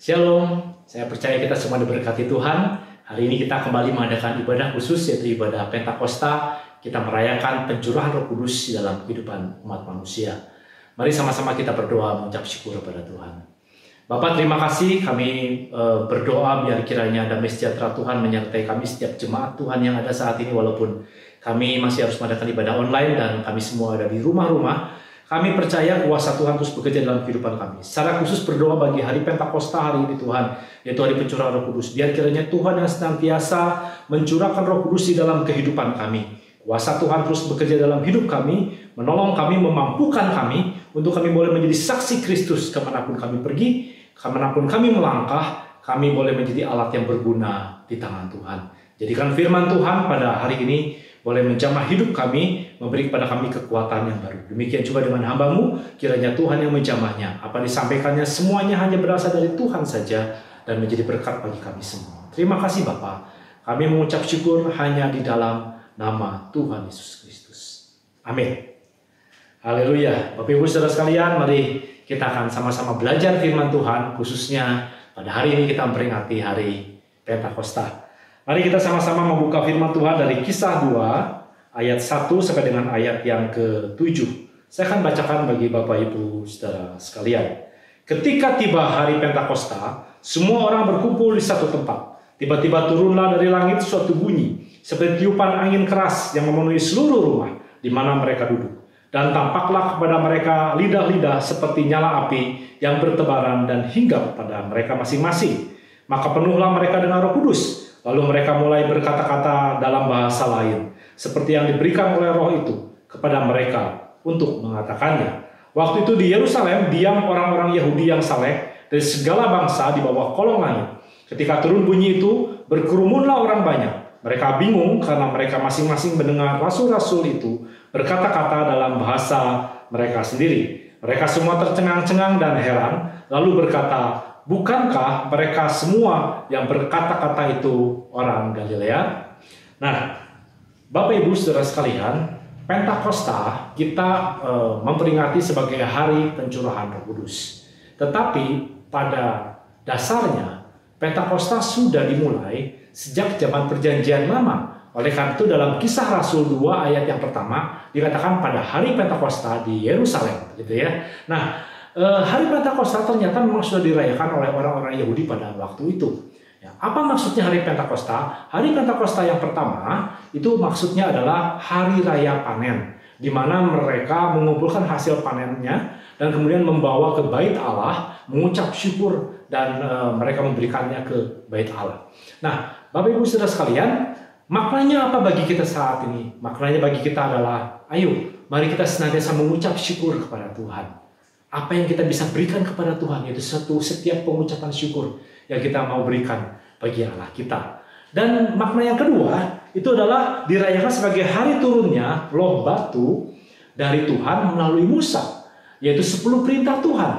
Shalom, saya percaya kita semua diberkati Tuhan. Hari ini kita kembali mengadakan ibadah khusus, yaitu ibadah Pentakosta. Kita merayakan pencurahan Roh Kudus di dalam kehidupan umat manusia. Mari sama-sama kita berdoa mengucap syukur kepada Tuhan. Bapak, terima kasih. Kami berdoa biar kiranya damai sejahtera Tuhan menyertai kami setiap jemaat Tuhan yang ada saat ini, walaupun kami masih harus mengadakan ibadah online dan kami semua ada di rumah-rumah. Kami percaya kuasa Tuhan terus bekerja dalam kehidupan kami. Secara khusus berdoa bagi hari Pentakosta hari ini Tuhan, yaitu hari pencurahan Roh Kudus. Biar kiranya Tuhan yang senantiasa mencurahkan Roh Kudus di dalam kehidupan kami. Kuasa Tuhan terus bekerja dalam hidup kami, menolong kami, memampukan kami, untuk kami boleh menjadi saksi Kristus kemanapun kami pergi, kemanapun kami melangkah, kami boleh menjadi alat yang berguna di tangan Tuhan. Jadikan firman Tuhan pada hari ini boleh menjamah hidup kami, memberi kepada kami kekuatan yang baru. Demikian juga dengan hamba-Mu, kiranya Tuhan yang menjamahnya. Apa disampaikannya semuanya hanya berasal dari Tuhan saja dan menjadi berkat bagi kami semua. Terima kasih Bapa. Kami mengucap syukur hanya di dalam nama Tuhan Yesus Kristus. Amin. Haleluya. Bapak Ibu Saudara sekalian, mari kita akan sama-sama belajar firman Tuhan, khususnya pada hari ini kita memperingati hari Pentakosta. Mari kita sama-sama membuka firman Tuhan dari Kisah 2 ayat 1 sampai dengan ayat yang ke-7. Saya akan bacakan bagi Bapak Ibu Saudara sekalian. Ketika tiba hari Pentakosta, semua orang berkumpul di satu tempat. Tiba-tiba turunlah dari langit suatu bunyi, seperti tiupan angin keras yang memenuhi seluruh rumah di mana mereka duduk. Dan tampaklah kepada mereka lidah-lidah seperti nyala api yang bertebaran dan hinggap pada mereka masing-masing. Maka penuhlah mereka dengan Roh Kudus. Lalu mereka mulai berkata-kata dalam bahasa lain, seperti yang diberikan oleh Roh itu kepada mereka untuk mengatakannya. Waktu itu di Yerusalem diam orang-orang Yahudi yang saleh dari segala bangsa di bawah kolong langit. Ketika turun bunyi itu, berkerumunlah orang banyak. Mereka bingung karena mereka masing-masing mendengar rasul-rasul itu berkata-kata dalam bahasa mereka sendiri. Mereka semua tercengang-cengang dan heran, lalu berkata, bukankah mereka semua yang berkata-kata itu orang Galilea? Nah, Bapak Ibu Saudara sekalian, Pentakosta kita memperingati sebagai hari pencurahan Roh Kudus. Tetapi pada dasarnya Pentakosta sudah dimulai sejak zaman Perjanjian Lama. Oleh karena itu dalam Kisah Rasul 2 ayat yang pertama dikatakan pada hari Pentakosta di Yerusalem, gitu ya. Nah, hari Pentakosta ternyata memang sudah dirayakan oleh orang-orang Yahudi pada waktu itu. Ya, apa maksudnya hari Pentakosta? Hari Pentakosta yang pertama itu maksudnya adalah hari raya panen, di mana mereka mengumpulkan hasil panennya dan kemudian membawa ke Bait Allah, mengucap syukur dan mereka memberikannya ke Bait Allah. Nah, Bapak Ibu Saudara sekalian, maknanya apa bagi kita saat ini? Maknanya bagi kita adalah, ayo, mari kita senantiasa mengucap syukur kepada Tuhan. Apa yang kita bisa berikan kepada Tuhan, yaitu setiap pengucapan syukur yang kita mau berikan bagi Allah kita. Dan makna yang kedua, itu adalah dirayakan sebagai hari turunnya loh batu dari Tuhan melalui Musa, yaitu 10 perintah Tuhan.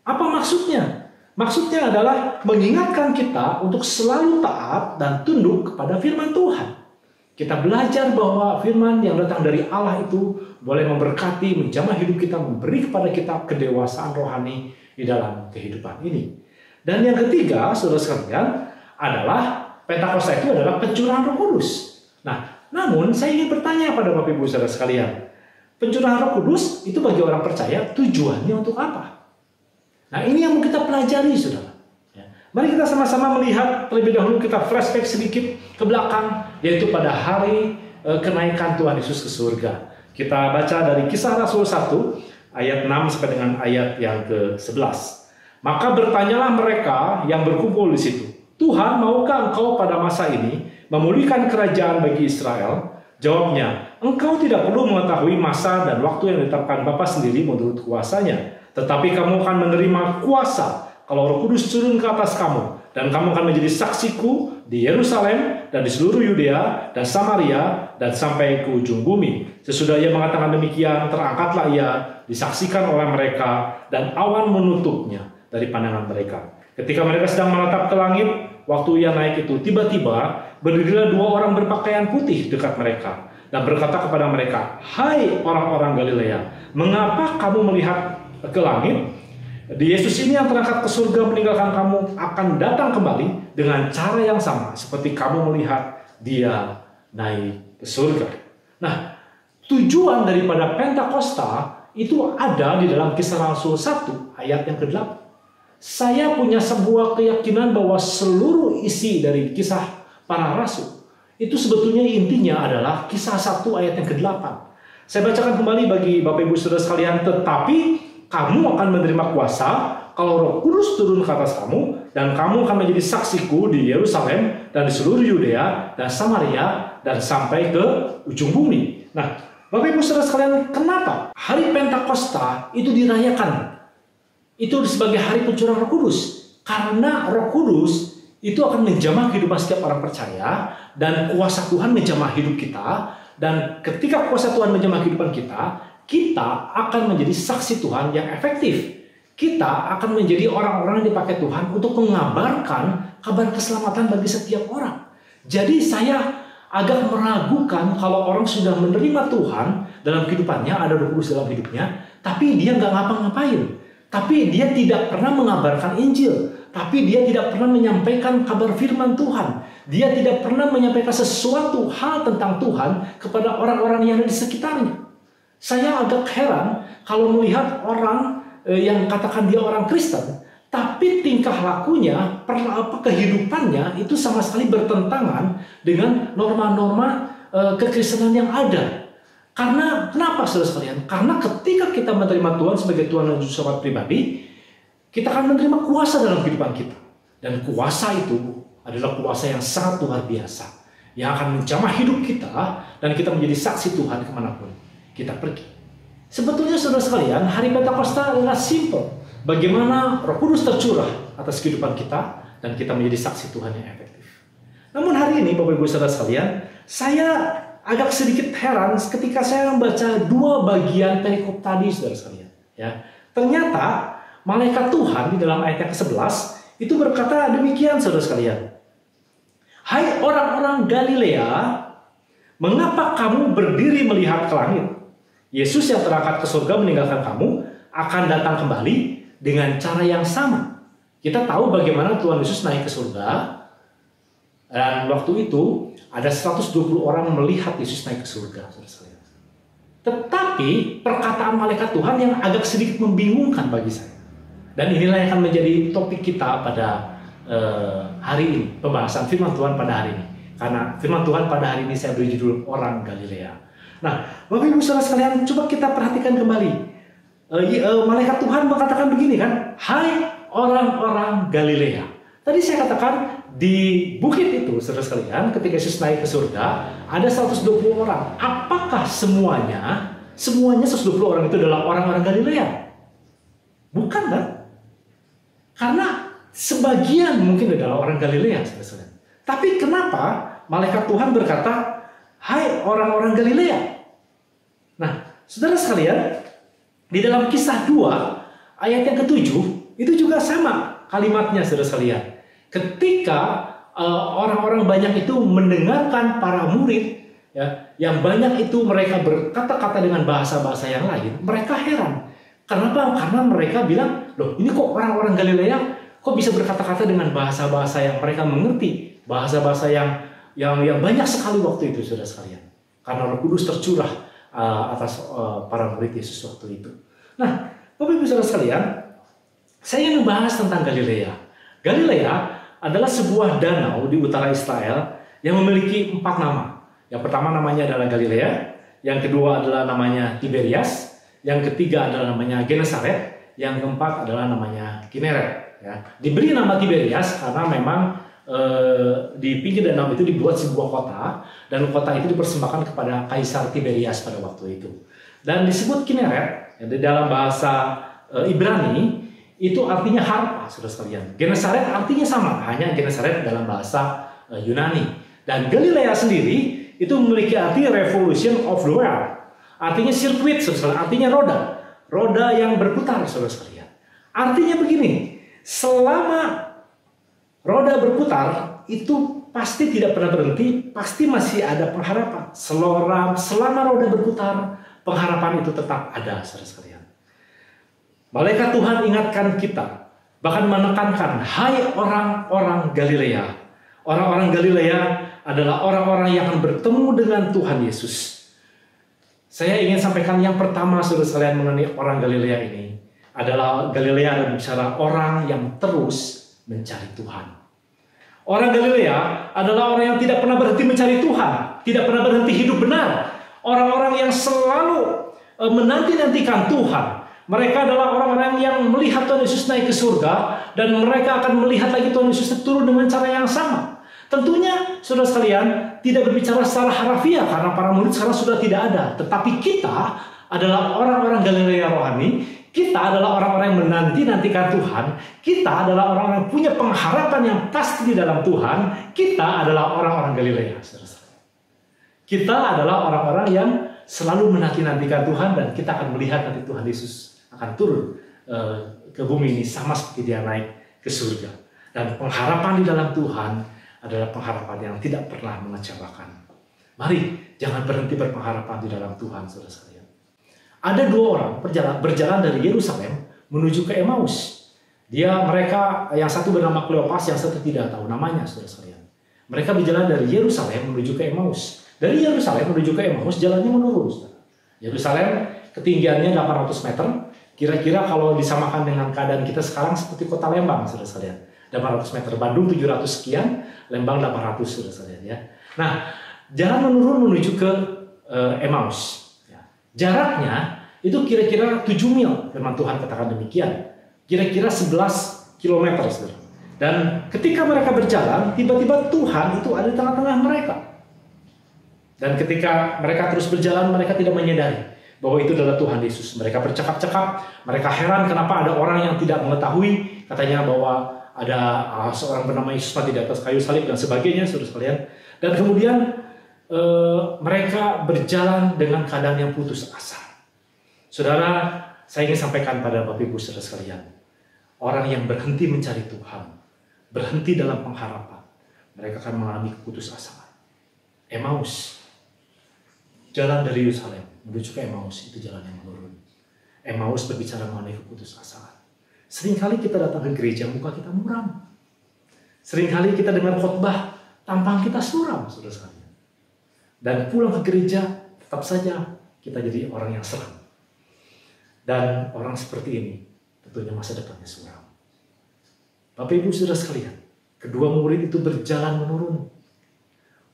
Apa maksudnya? Maksudnya adalah mengingatkan kita untuk selalu taat dan tunduk kepada firman Tuhan. Kita belajar bahwa firman yang datang dari Allah itu boleh memberkati, menjamah hidup kita, memberi kepada kita kedewasaan rohani di dalam kehidupan ini. Dan yang ketiga, saudara sekalian, adalah Pentakosta itu adalah pencurahan Roh Kudus. Nah, namun saya ingin bertanya pada Bapak Ibu saudara sekalian, pencurahan Roh Kudus itu bagi orang percaya tujuannya untuk apa? Nah, ini yang mau kita pelajari, saudara. Mari kita sama-sama melihat terlebih dahulu, kita flashback sedikit ke belakang, yaitu pada hari kenaikan Tuhan Yesus ke surga. Kita baca dari Kisah Rasul 1 ayat 6 sampai dengan ayat yang ke-11. Maka bertanyalah mereka yang berkumpul di situ, Tuhan, maukah engkau pada masa ini memulihkan kerajaan bagi Israel? Jawabnya, engkau tidak perlu mengetahui masa dan waktu yang ditetapkan Bapa sendiri menurut kuasanya, tetapi kamu akan menerima kuasa kalau Roh Kudus turun ke atas kamu, dan kamu akan menjadi saksiku di Yerusalem dan di seluruh Yudea dan Samaria dan sampai ke ujung bumi. Sesudah ia mengatakan demikian, terangkatlah ia, disaksikan oleh mereka, dan awan menutupnya dari pandangan mereka. Ketika mereka sedang menatap ke langit, waktu ia naik itu, tiba-tiba berdirilah 2 orang berpakaian putih dekat mereka dan berkata kepada mereka, hai orang-orang Galilea, mengapa kamu melihat ke langit? Di Yesus ini yang terangkat ke surga meninggalkan kamu akan datang kembali dengan cara yang sama seperti kamu melihat dia naik ke surga. Nah, tujuan daripada Pentakosta itu ada di dalam Kisah Rasul 1 ayat yang ke-8. Saya punya sebuah keyakinan bahwa seluruh isi dari Kisah para Rasul itu sebetulnya intinya adalah Kisah 1 ayat yang ke-8. Saya bacakan kembali bagi Bapak Ibu Saudara sekalian, tetapi kamu akan menerima kuasa kalau Roh Kudus turun ke atas kamu, dan kamu akan menjadi saksiku di Yerusalem dan di seluruh Yudea dan Samaria dan sampai ke ujung bumi. Nah, Bapak Ibu Saudara sekalian, kenapa hari Pentakosta itu dirayakan? Itu sebagai hari pencurahan Roh Kudus. Karena Roh Kudus itu akan menjamah kehidupan setiap orang percaya, dan kuasa Tuhan menjamah hidup kita. Dan ketika kuasa Tuhan menjamah kehidupan kita, kita akan menjadi saksi Tuhan yang efektif. Kita akan menjadi orang-orang yang dipakai Tuhan untuk mengabarkan kabar keselamatan bagi setiap orang. Jadi saya agak meragukan kalau orang sudah menerima Tuhan dalam kehidupannya, ada Roh Kudus dalam hidupnya, tapi dia nggak ngapa-ngapain. Tapi dia tidak pernah mengabarkan Injil. Tapi dia tidak pernah menyampaikan kabar firman Tuhan. Dia tidak pernah menyampaikan sesuatu hal tentang Tuhan kepada orang-orang yang ada di sekitarnya. Saya agak heran kalau melihat orang yang katakan dia orang Kristen, tapi tingkah lakunya, kehidupannya itu sama sekali bertentangan dengan norma-norma kekristenan yang ada. Karena kenapa saudara sekalian? Karena ketika kita menerima Tuhan sebagai Tuhan dan Juru Selamat pribadi, kita akan menerima kuasa dalam kehidupan kita. Dan kuasa itu adalah kuasa yang sangat luar biasa, yang akan menjamah hidup kita, dan kita menjadi saksi Tuhan kemanapun kita pergi. Sebetulnya saudara sekalian, hari Pentakosta adalah simple. Bagaimana Roh Kudus tercurah atas kehidupan kita, dan kita menjadi saksi Tuhan yang efektif. Namun hari ini Bapak Ibu Saudara sekalian, saya agak sedikit heran ketika saya membaca dua bagian perikop tadi saudara sekalian. Ya, ternyata malaikat Tuhan di dalam ayat yang ke-11 itu berkata demikian saudara sekalian. Hai orang-orang Galilea, mengapa kamu berdiri melihat ke langit? Yesus yang terangkat ke surga meninggalkan kamu akan datang kembali dengan cara yang sama. Kita tahu bagaimana Tuhan Yesus naik ke surga. Dan waktu itu ada 120 orang melihat Yesus naik ke surga. Tetapi perkataan malaikat Tuhan yang agak sedikit membingungkan bagi saya. Dan inilah yang akan menjadi topik kita pada hari ini. Pembahasan firman Tuhan pada hari ini. Karena firman Tuhan pada hari ini saya beri judul Orang Galilea. Nah, Bapak Ibu Saudara sekalian, coba kita perhatikan kembali. Malaikat Tuhan mengatakan begini kan, hai orang-orang Galilea. Tadi saya katakan di bukit itu, saudara sekalian, ketika Yesus naik ke surga, ada 120 orang. Apakah semuanya 120 orang itu adalah orang-orang Galilea? Bukan kan? Karena sebagian mungkin adalah orang Galilea, saudara sekalian. Tapi kenapa malaikat Tuhan berkata, hai orang-orang Galilea? Nah, saudara sekalian, di dalam Kisah 2 ayat yang ke-7 itu juga sama kalimatnya saudara sekalian. Ketika orang-orang banyak itu mendengarkan para murid, ya, yang banyak itu mereka berkata-kata dengan bahasa-bahasa yang lain, mereka heran. Kenapa? Karena mereka bilang, loh ini kok orang-orang Galilea kok bisa berkata-kata dengan bahasa-bahasa yang mereka mengerti, bahasa-bahasa yang banyak sekali waktu itu saudara sekalian. Karena Roh Kudus tercurah atas para murid Yesus waktu itu. Nah, Bapak Ibu Saudara sekalian, saya ingin membahas tentang Galilea. Galilea adalah sebuah danau di utara Israel yang memiliki 4 nama. Yang pertama namanya adalah Galilea, yang kedua adalah namanya Tiberias, yang ketiga adalah namanya Genesaret, yang keempat adalah namanya Kineret. Ya. Diberi nama Tiberias karena memang di pinggir danau itu dibuat sebuah kota, dan kota itu dipersembahkan kepada Kaisar Tiberias pada waktu itu. Dan disebut Kineret, ya, di dalam bahasa Ibrani itu artinya harpa, saudara sekalian. Genesaret artinya sama, hanya Genesaret dalam bahasa Yunani. Dan Galilea sendiri itu memiliki arti revolution of the world, artinya sirkuit, saudara, artinya roda, roda yang berputar, saudara sekalian. Artinya begini, selama roda berputar itu pasti tidak pernah berhenti, pasti masih ada pengharapan. Selama roda berputar, pengharapan itu tetap ada, saudara sekalian. Malaikat Tuhan ingatkan kita, bahkan menekankan, hai orang-orang Galilea. Orang-orang Galilea adalah orang-orang yang akan bertemu dengan Tuhan Yesus. Saya ingin sampaikan yang pertama, saudara sekalian, mengenai orang Galilea ini adalah Galilea adalah bicara orang yang terus mencari Tuhan. Orang Galilea adalah orang yang tidak pernah berhenti mencari Tuhan, tidak pernah berhenti hidup benar. Orang-orang yang selalu menanti-nantikan Tuhan. Mereka adalah orang-orang yang melihat Tuhan Yesus naik ke surga, dan mereka akan melihat lagi Tuhan Yesus turun dengan cara yang sama. Tentunya, saudara sekalian, tidak berbicara secara harafiah karena para murid sekarang sudah tidak ada. Tetapi kita adalah orang-orang Galilea rohani. Kita adalah orang-orang yang menanti-nantikan Tuhan. Kita adalah orang-orang yang punya pengharapan yang pasti di dalam Tuhan. Kita adalah orang-orang Galilea, saudara sekalian. Kita adalah orang-orang yang selalu menanti-nantikan Tuhan, dan kita akan melihat nanti Tuhan Yesus akan turun ke bumi ini sama seperti dia naik ke surga. Dan pengharapan di dalam Tuhan adalah pengharapan yang tidak pernah mengecewakan. Mari jangan berhenti berpengharapan di dalam Tuhan, saudara sekalian. Ada dua orang berjalan dari Yerusalem menuju ke Emmaus. Mereka yang satu bernama Kleopas, yang satu tidak tahu namanya, saudara sekalian. Mereka berjalan dari Yerusalem menuju ke Emmaus. Dari Yerusalem menuju ke Emmaus jalannya menurun, saudara. Yerusalem ketinggiannya 800 meter. Kira-kira kalau disamakan dengan keadaan kita sekarang seperti kota Lembang, saudara sekalian. 800 meter, Bandung 700 sekian, Lembang 800, saudara sekalian ya. Nah, jalan menurun menuju ke Emmaus. Ya. Jaraknya itu kira-kira 7 mil, firman Tuhan katakan demikian. Kira-kira 11 kilometer, saudara. Dan ketika mereka berjalan, tiba-tiba Tuhan itu ada di tengah-tengah mereka. Dan ketika mereka terus berjalan, mereka tidak menyadari bahwa itu adalah Tuhan Yesus. Mereka bercakap-cakap, mereka heran kenapa ada orang yang tidak mengetahui, katanya bahwa ada seorang bernama Yesus mati di atas kayu salib dan sebagainya, saudara sekalian. Dan kemudian mereka berjalan dengan keadaan yang putus asa. Saudara, saya ingin sampaikan pada Bapak Ibu saudara sekalian, orang yang berhenti mencari Tuhan, berhenti dalam pengharapan, mereka akan mengalami keputusasaan. Emmaus, jalan dari Yerusalem menuju ke Emmaus, itu jalan yang menurun. Emmaus berbicara mengenai keputusasaan. Seringkali kita datang ke gereja, muka kita muram. Seringkali kita dengar khotbah, tampang kita suram, saudara sekalian. Dan pulang ke gereja, tetap saja kita jadi orang yang seram. Dan orang seperti ini, tentunya masa depannya suram. Bapak Ibu saudara sekalian, kedua murid itu berjalan menurun.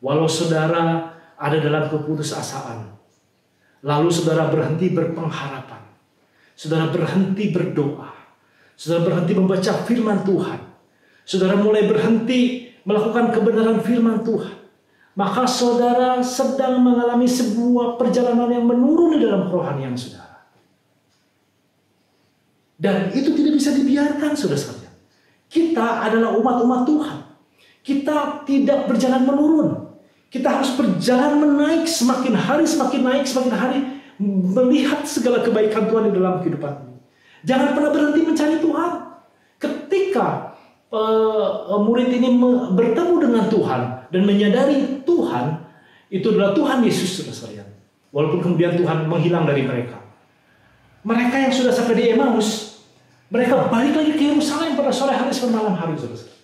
Walau saudara ada dalam keputusasaan, lalu saudara berhenti berpengharapan, saudara berhenti berdoa, saudara berhenti membaca firman Tuhan, saudara mulai berhenti melakukan kebenaran firman Tuhan, maka saudara sedang mengalami sebuah perjalanan yang menurun di dalam kerohanian saudara. Dan itu tidak bisa dibiarkan, saudara sekalian. Kita adalah umat-umat Tuhan. Kita tidak berjalan menurun. Kita harus berjalan menaik, semakin hari semakin naik, semakin hari melihat segala kebaikan Tuhan di dalam kehidupan ini. Jangan pernah berhenti mencari Tuhan. Ketika murid ini bertemu dengan Tuhan dan menyadari Tuhan itu adalah Tuhan Yesus, saudara sekalian. Walaupun kemudian Tuhan menghilang dari mereka. Mereka yang sudah sampai di Emmaus, mereka balik lagi ke Yerusalem pada sore hari sampai malam hari, saudara.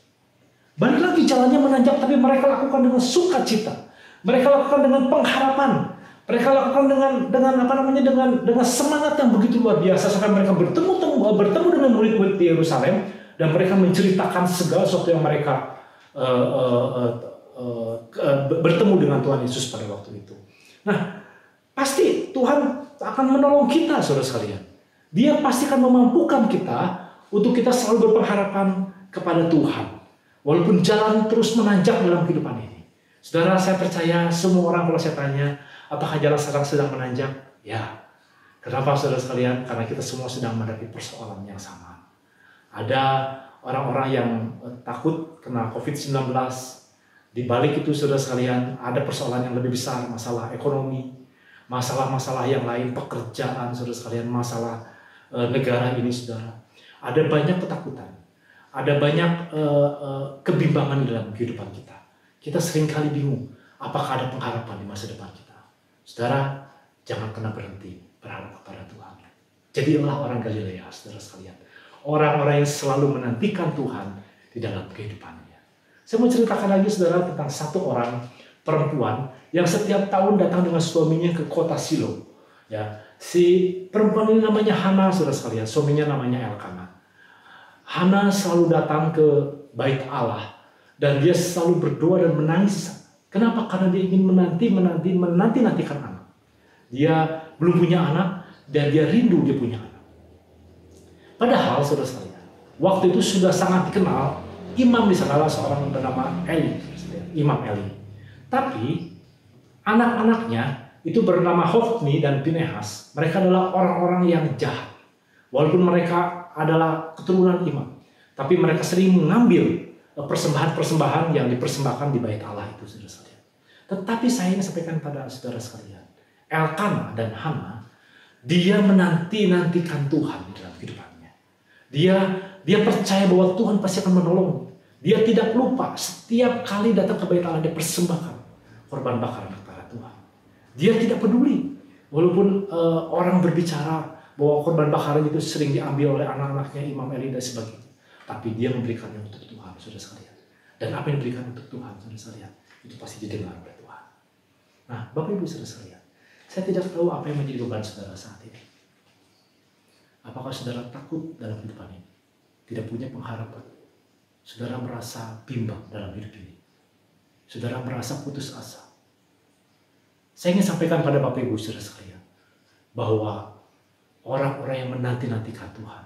Balik lagi jalannya menanjak, tapi mereka lakukan dengan sukacita. Mereka lakukan dengan pengharapan. Mereka lakukan dengan semangat yang begitu luar biasa sampai mereka bertemu dengan murid-murid di Yerusalem dan mereka menceritakan segala sesuatu yang mereka bertemu dengan Tuhan Yesus pada waktu itu. Nah, pasti Tuhan akan menolong kita, saudara sekalian. Dia pasti akan memampukan kita untuk kita selalu berpengharapan kepada Tuhan. Walaupun jalan terus menanjak dalam kehidupan ini. Saudara, saya percaya semua orang kalau saya tanya, apakah jalan sekarang sedang menanjak? Ya. Kenapa, saudara sekalian? Karena kita semua sedang menghadapi persoalan yang sama. Ada orang-orang yang takut kena COVID-19. Di balik itu, saudara sekalian, ada persoalan yang lebih besar, masalah ekonomi, masalah-masalah yang lain, pekerjaan, saudara sekalian, masalah negara ini, saudara. Ada banyak ketakutan, ada banyak kebimbangan dalam kehidupan kita. Kita seringkali bingung, apakah ada pengharapan di masa depan kita. Saudara, jangan pernah berhenti berharap kepada Tuhan. Jadilah orang Galilea, saudara sekalian. Orang-orang yang selalu menantikan Tuhan di dalam kehidupannya. Saya mau ceritakan lagi saudara tentang satu orang perempuan yang setiap tahun datang dengan suaminya ke kota Silo. Ya, si perempuan ini namanya Hana, saudara sekalian. Suaminya namanya Elkana. Hana selalu datang ke bait Allah dan dia selalu berdoa dan menangis. Kenapa? Karena dia ingin menanti-nantikan anak. Dia belum punya anak dan dia rindu dia punya anak. Padahal saudara sekalian, waktu itu sudah sangat dikenal imam di sana seorang bernama Eli, Imam Eli. Tapi anak-anaknya itu bernama Hofni dan Pinehas. Mereka adalah orang-orang yang jahat. Walaupun mereka adalah keturunan imam, tapi mereka sering mengambil persembahan-persembahan yang dipersembahkan di bait Allah itu, saudara sekalian. Tetapi saya ingin sampaikan pada saudara sekalian, Elkana dan Hana, dia menanti-nantikan Tuhan di dalam kehidupannya. Dia percaya bahwa Tuhan pasti akan menolong. Dia tidak lupa setiap kali datang ke bait Allah dia persembahkan korban bakaran kepada Tuhan. Dia tidak peduli walaupun orang berbicara bahwa korban bakaran itu sering diambil oleh anak-anaknya Imam Eli dan sebagainya. Tapi dia memberikannya untuk Tuhan, saudara sekalian. Dan apa yang diberikan untuk Tuhan, saudara sekalian, itu pasti didengar oleh Tuhan. Nah, Bapak Ibu saudara sekalian, saya tidak tahu apa yang menjadi beban saudara saat ini. Apakah saudara takut dalam kehidupan ini? Tidak punya pengharapan? Saudara merasa bimbang dalam hidup ini? Saudara merasa putus asa? Saya ingin sampaikan pada Bapak Ibu saudara sekalian, bahwa orang-orang yang menanti-nantikan Tuhan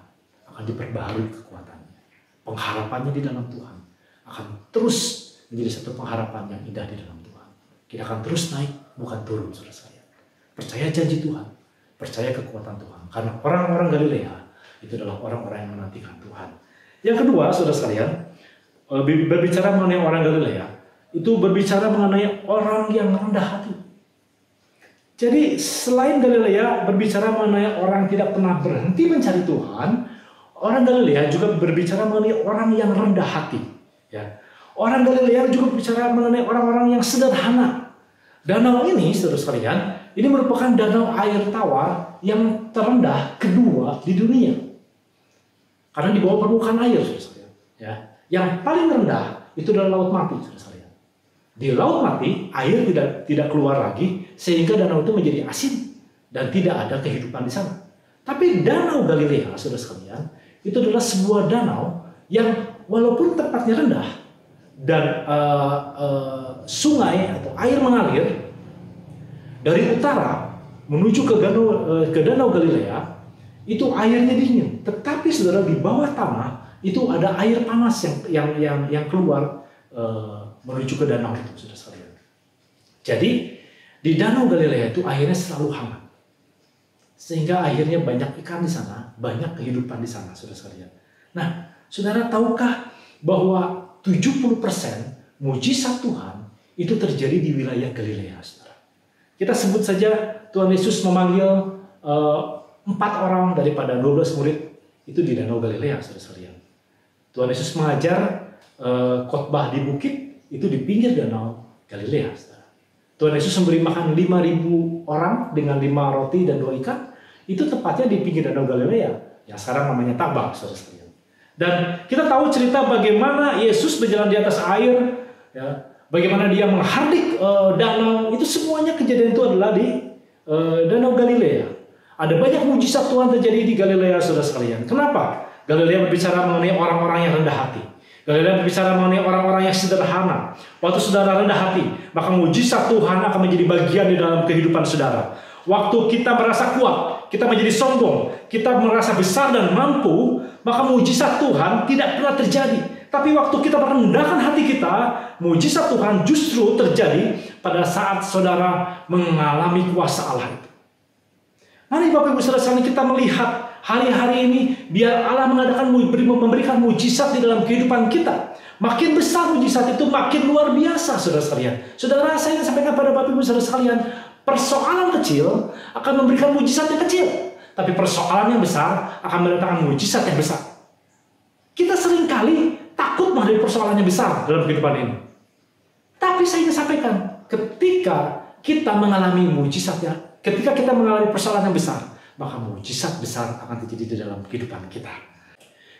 akan diperbaharui kekuatannya. Pengharapannya di dalam Tuhan akan terus menjadi satu pengharapan yang indah di dalam Tuhan. Kita akan terus naik, bukan turun, saudara sekalian. Percaya janji Tuhan, percaya kekuatan Tuhan. Karena orang-orang Galilea itu adalah orang-orang yang menantikan Tuhan. Yang kedua, saudara sekalian, berbicara mengenai orang Galilea, itu berbicara mengenai orang yang rendah hati. Jadi selain Galilea berbicara mengenai orang yang tidak pernah berhenti mencari Tuhan, orang Galilea juga berbicara mengenai orang yang rendah hati. Ya. Orang Galilea juga berbicara mengenai orang-orang yang sederhana. Danau ini, saudara sekalian, ini merupakan danau air tawar yang terendah kedua di dunia. Karena di bawah permukaan air, saudara sekalian. Ya. Yang paling rendah itu adalah Laut Mati, saudara sekalian. Di Laut Mati, air tidak keluar lagi, sehingga danau itu menjadi asin dan tidak ada kehidupan di sana. Tapi Danau Galilea, saudara sekalian, itu adalah sebuah danau yang walaupun tempatnya rendah dan sungai atau air mengalir dari utara menuju ke danau Galilea, itu airnya dingin. Tetapi saudara, di bawah tanah itu ada air panas yang keluar menuju ke danau itu, saudara sekalian. Jadi di danau Galilea itu airnya selalu hangat. Sehingga akhirnya banyak ikan di sana, banyak kehidupan di sana, saudara sekalian. Nah, saudara tahukah bahwa 70% mujizat Tuhan itu terjadi di wilayah Galilea, saudara. Kita sebut saja Tuhan Yesus memanggil 4 orang daripada 12 murid itu di Danau Galilea, saudara sekalian. Tuhan Yesus mengajar khotbah di bukit itu di pinggir Danau Galilea, saudara. Tuhan Yesus memberi makan 5.000 orang dengan 5 roti dan 2 ikan. Itu tepatnya di pinggir Danau Galilea, yang sekarang namanya Tabak, saudara sekalian. Dan kita tahu cerita bagaimana Yesus berjalan di atas air, ya, bagaimana dia menghardik danau. Itu semuanya kejadian itu adalah di Danau Galilea. Ada banyak mujizat Tuhan terjadi di Galilea, saudara sekalian. Kenapa? Galilea berbicara mengenai orang-orang yang rendah hati. Galilea berbicara mengenai orang-orang yang sederhana. Waktu saudara rendah hati, maka mujizat Tuhan akan menjadi bagian di dalam kehidupan saudara. Waktu kita merasa kuat, kita menjadi sombong, kita merasa besar dan mampu, maka mujizat Tuhan tidak pernah terjadi. Tapi waktu kita merendahkan hati kita, mujizat Tuhan justru terjadi pada saat saudara mengalami kuasa Allah itu. Mari Bapak Ibu Saudara sekalian, kita melihat hari-hari ini biar Allah memberikan mujizat di dalam kehidupan kita. Makin besar mujizat itu, makin luar biasa, saudara sekalian. Saudara, saya ingin sampaikan pada Bapak Ibu Saudara sekalian, persoalan kecil akan memberikan mujizat yang kecil, tapi persoalan yang besar akan mendatangkan mujizat yang besar. Kita seringkali takut menghadapi persoalan yang besar dalam kehidupan ini. Tapi saya ingin sampaikan, ketika kita mengalami mujizatnya, ketika kita mengalami persoalan yang besar, maka mujizat besar akan terjadi di dalam kehidupan kita.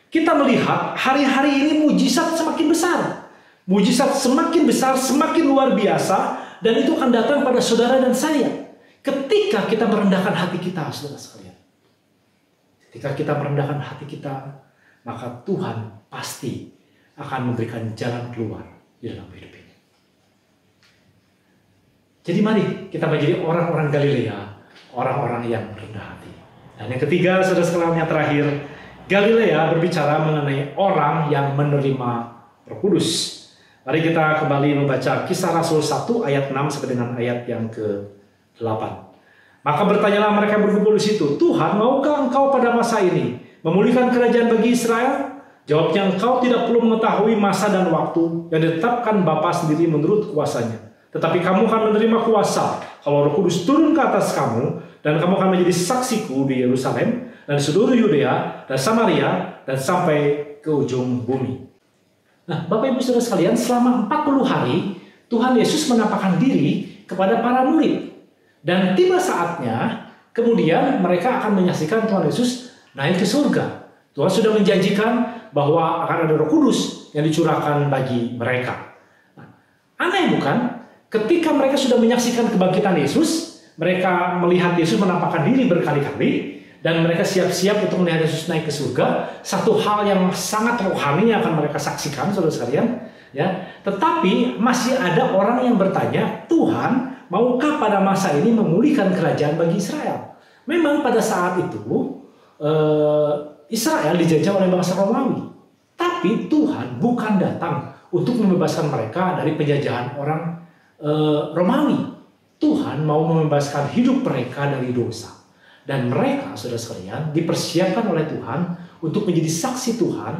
Kita melihat hari-hari ini mujizat semakin besar. Mujizat semakin besar, semakin luar biasa, dan itu akan datang pada saudara dan saya ketika kita merendahkan hati kita, saudara sekalian. Ketika kita merendahkan hati kita, maka Tuhan pasti akan memberikan jalan keluar di dalam hidup ini. Jadi mari kita menjadi orang-orang Galilea, orang-orang yang rendah hati. Dan yang ketiga, saudara sekalian, yang terakhir, Galilea berbicara mengenai orang yang menerima Roh Kudus. Mari kita kembali membaca Kisah Rasul 1 ayat 6 sampai dengan ayat yang ke-8. Maka bertanyalah mereka berkumpul di situ, Tuhan, maukah engkau pada masa ini memulihkan kerajaan bagi Israel? Jawabnya, engkau tidak perlu mengetahui masa dan waktu yang ditetapkan Bapa sendiri menurut kuasanya. Tetapi kamu akan menerima kuasa kalau Roh Kudus turun ke atas kamu, dan kamu akan menjadi saksiku di Yerusalem dan di seluruh Yudea dan Samaria dan sampai ke ujung bumi. Nah, Bapak Ibu Saudara sekalian, selama 40 hari Tuhan Yesus menampakkan diri kepada para murid. Dan tiba saatnya kemudian mereka akan menyaksikan Tuhan Yesus naik ke surga. Tuhan sudah menjanjikan bahwa akan ada Roh Kudus yang dicurahkan bagi mereka. Nah, aneh bukan? Ketika mereka sudah menyaksikan kebangkitan Yesus, mereka melihat Yesus menampakkan diri berkali-kali, dan mereka siap-siap untuk melihat Yesus naik ke surga. Satu hal yang sangat rohani yang akan mereka saksikan, saudara sekalian. Ya, tetapi masih ada orang yang bertanya, Tuhan, maukah pada masa ini memulihkan kerajaan bagi Israel? Memang pada saat itu Israel dijajah oleh bangsa Romawi. Tapi Tuhan bukan datang untuk membebaskan mereka dari penjajahan orang Romawi. Tuhan mau membebaskan hidup mereka dari dosa. Dan mereka, saudara sekalian, dipersiapkan oleh Tuhan untuk menjadi saksi Tuhan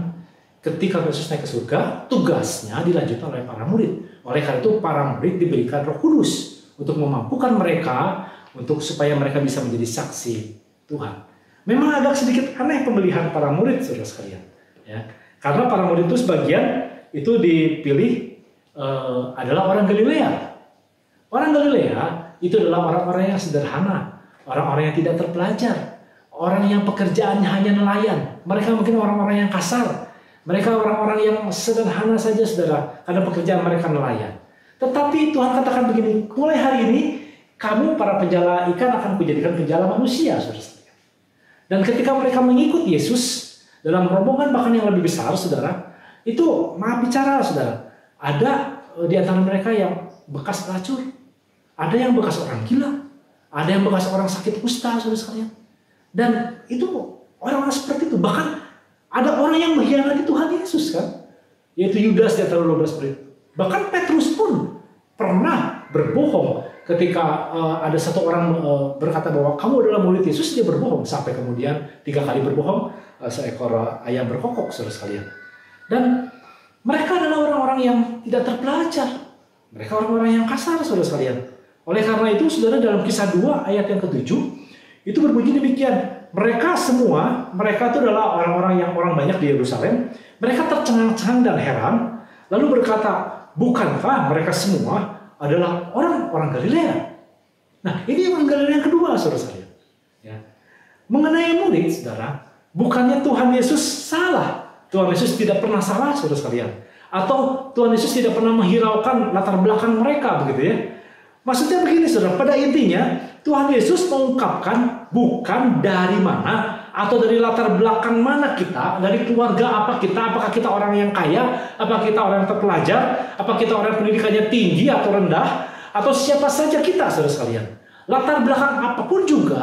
ketika Yesus naik ke surga. Tugasnya dilanjutkan oleh para murid. Oleh karena itu para murid diberikan Roh Kudus untuk memampukan mereka supaya mereka bisa menjadi saksi Tuhan. Memang agak sedikit aneh pemilihan para murid, saudara sekalian. Ya, karena para murid itu sebagian itu dipilih adalah orang Galilea. Orang Galilea itu adalah orang-orang yang sederhana. Orang-orang yang tidak terpelajar, orang yang pekerjaannya hanya nelayan. Mereka mungkin orang-orang yang kasar. Mereka orang-orang yang sederhana saja, saudara, karena pekerjaan mereka nelayan. Tetapi Tuhan katakan begini, mulai hari ini, kamu para penjala ikan akan kujadikan penjala manusia, saudara. Dan ketika mereka mengikut Yesus dalam rombongan bahkan yang lebih besar, saudara, itu maaf bicara, saudara, ada di antara mereka yang bekas pelacur, ada yang bekas orang gila, ada yang bekas orang sakit kusta, saudara sekalian. Dan itu orang-orang seperti itu. Bahkan ada orang yang mengkhianati Tuhan Yesus, kan? Yaitu Yudas di antara 12 murid. Bahkan Petrus pun pernah berbohong ketika ada satu orang berkata bahwa kamu adalah murid Yesus. Dia berbohong sampai kemudian 3 kali berbohong, seekor ayam berkokok, saudara sekalian. Dan mereka adalah orang-orang yang tidak terpelajar. Mereka orang-orang yang kasar, saudara sekalian. Oleh karena itu, saudara, dalam Kisah 2 ayat yang ke-7 itu berbunyi demikian. Mereka itu adalah orang-orang yang orang banyak di Yerusalem. Mereka tercengang-cengang dan heran, lalu berkata, bukankah mereka semua adalah orang-orang Galilea? Nah, ini orang Galilea yang kedua, saudara sekalian. Ya. Mengenai murid, saudara, bukannya Tuhan Yesus salah. Tuhan Yesus tidak pernah salah, saudara sekalian. Atau Tuhan Yesus tidak pernah menghiraukan latar belakang mereka, begitu ya. Maksudnya begini, saudara, pada intinya Tuhan Yesus mengungkapkan bukan dari mana atau dari latar belakang mana kita, dari keluarga apa kita, apakah kita orang yang kaya, apakah kita orang yang terpelajar, apakah kita orang yang pendidikannya tinggi atau rendah, atau siapa saja kita, saudara sekalian. Latar belakang apapun juga,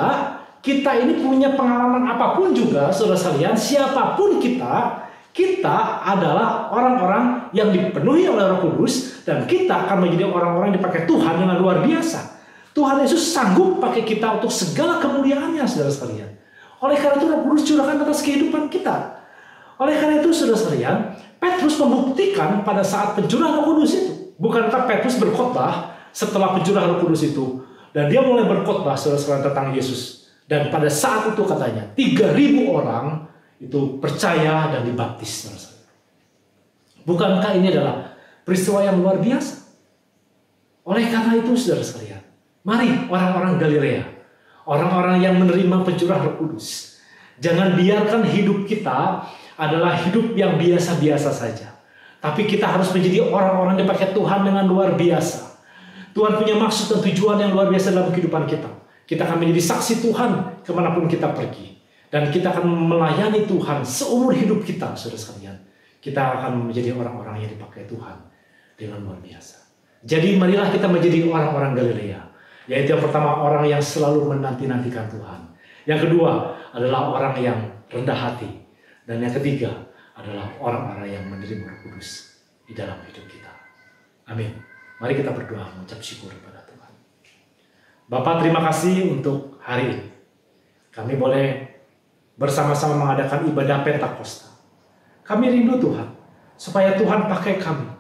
kita ini punya pengalaman apapun juga, saudara sekalian, siapapun kita adalah orang-orang yang dipenuhi oleh Roh Kudus, dan kita akan menjadi orang-orang yang dipakai Tuhan dengan luar biasa. Tuhan Yesus sanggup pakai kita untuk segala kemuliaannya, saudara sekalian. Oleh karena itu Roh Kudus curahkan atas kehidupan kita. Oleh karena itu, saudara sekalian, Petrus membuktikan pada saat pencurahan Roh Kudus itu. Bukankah Petrus berkhotbah setelah pencurahan Roh Kudus itu, dan dia mulai berkhotbah, saudara sekalian, tentang Yesus. Dan pada saat itu katanya 3.000 orang itu percaya dan dibaptis. Bukankah ini adalah peristiwa yang luar biasa? Oleh karena itu, saudara sekalian, mari orang-orang Galilea, Orang-orang yang menerima pencurahan Roh Kudus. Jangan biarkan hidup kita adalah hidup yang biasa-biasa saja. Tapi kita harus menjadi orang-orang yang dipakai Tuhan dengan luar biasa. Tuhan punya maksud dan tujuan yang luar biasa dalam kehidupan kita. Kita akan menjadi saksi Tuhan kemanapun kita pergi. Dan kita akan melayani Tuhan seumur hidup kita, saudara sekalian. Kita akan menjadi orang-orang yang dipakai Tuhan dengan luar biasa. Jadi marilah kita menjadi orang-orang Galilea. Yaitu yang pertama, orang yang selalu menanti-nantikan Tuhan. Yang kedua adalah orang yang rendah hati. Dan yang ketiga adalah orang-orang yang menerima Roh Kudus di dalam hidup kita. Amin. Mari kita berdoa mengucap syukur kepada Tuhan. Bapa, terima kasih untuk hari ini. Kami boleh bersama-sama mengadakan ibadah Pentakosta. Kami rindu Tuhan, supaya Tuhan pakai kami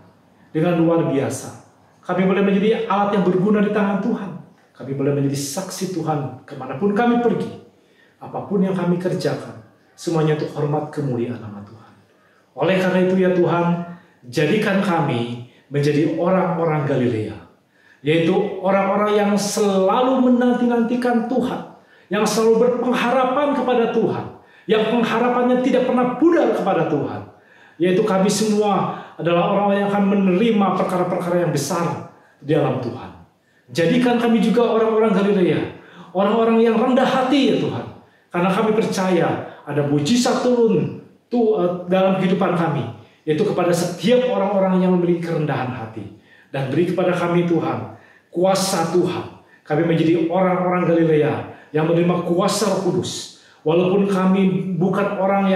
dengan luar biasa. Kami boleh menjadi alat yang berguna di tangan Tuhan. Kami boleh menjadi saksi Tuhan kemanapun kami pergi. Apapun yang kami kerjakan, semuanya untuk hormat kemuliaan nama Tuhan. Oleh karena itu ya Tuhan, jadikan kami menjadi orang-orang Galilea. Yaitu orang-orang yang selalu menanti-nantikan Tuhan. Yang selalu berpengharapan kepada Tuhan. Yang pengharapannya tidak pernah pudar kepada Tuhan. Yaitu kami semua adalah orang-orang yang akan menerima perkara-perkara yang besar di dalam Tuhan. Jadikan kami juga orang-orang Galilea. Orang-orang yang rendah hati ya Tuhan. Karena kami percaya ada mujizat turun dalam kehidupan kami. Yaitu kepada setiap orang-orang yang memiliki kerendahan hati. Dan beri kepada kami Tuhan kuasa Tuhan. Kami menjadi orang-orang Galilea yang menerima kuasa Roh Kudus. Walaupun kami bukan orang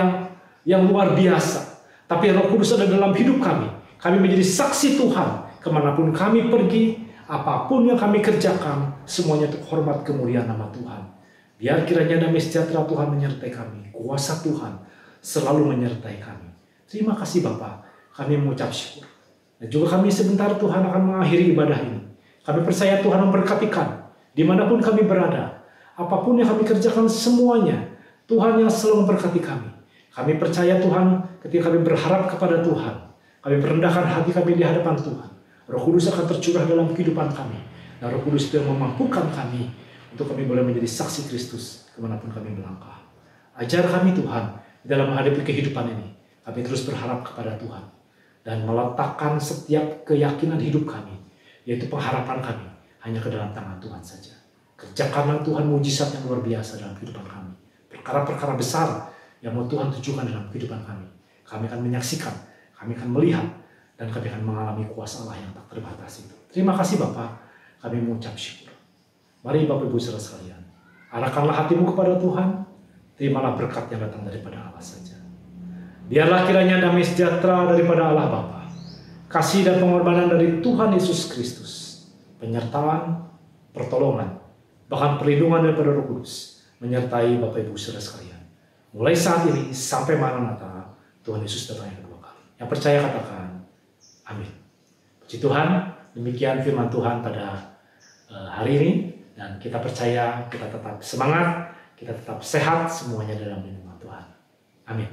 yang luar biasa. Tapi Roh Kudus ada dalam hidup kami. Kami menjadi saksi Tuhan. Kemanapun kami pergi, apapun yang kami kerjakan, semuanya untuk hormat kemuliaan nama Tuhan. Biar kiranya damai sejahtera Tuhan menyertai kami. Kuasa Tuhan selalu menyertai kami. Terima kasih Bapa. Kami mengucap syukur. Dan juga kami sebentar Tuhan akan mengakhiri ibadah ini. Kami percaya Tuhan memberkati kami. Dimanapun kami berada. Apapun yang kami kerjakan semuanya. Tuhan yang selalu memberkati kami. Kami percaya Tuhan ketika kami berharap kepada Tuhan. Kami merendahkan hati kami di hadapan Tuhan. Roh Kudus akan tercurah dalam kehidupan kami. Dan Roh Kudus itu yang memampukan kami untuk kami boleh menjadi saksi Kristus kemanapun kami melangkah. Ajar kami Tuhan dalam menghadapi kehidupan ini. Kami terus berharap kepada Tuhan. Dan meletakkan setiap keyakinan hidup kami. Yaitu pengharapan kami hanya ke dalam tangan Tuhan saja. Kerjakanlah Tuhan mujizat yang luar biasa dalam kehidupan kami. Perkara-perkara besar yang mau Tuhan tujukan dalam kehidupan kami. Kami akan menyaksikan, kami akan melihat, dan kami akan mengalami kuasa Allah yang tak terbatas itu. Terima kasih Bapa, kami mengucap syukur. Mari Bapak Ibu saudara sekalian, arahkanlah hatimu kepada Tuhan, terimalah berkat yang datang daripada Allah saja. Biarlah kiranya damai sejahtera daripada Allah Bapa, kasih dan pengorbanan dari Tuhan Yesus Kristus, penyertaan, pertolongan, bahkan perlindungan daripada Roh Kudus, menyertai Bapak Ibu saudara sekalian. Mulai saat ini sampai Maranatha, Tuhan Yesus datang yang kedua kali. Yang percaya katakan, amin. Puji Tuhan, demikian firman Tuhan pada hari ini. Dan kita percaya, kita tetap semangat, kita tetap sehat semuanya dalam lindungan Tuhan. Amin.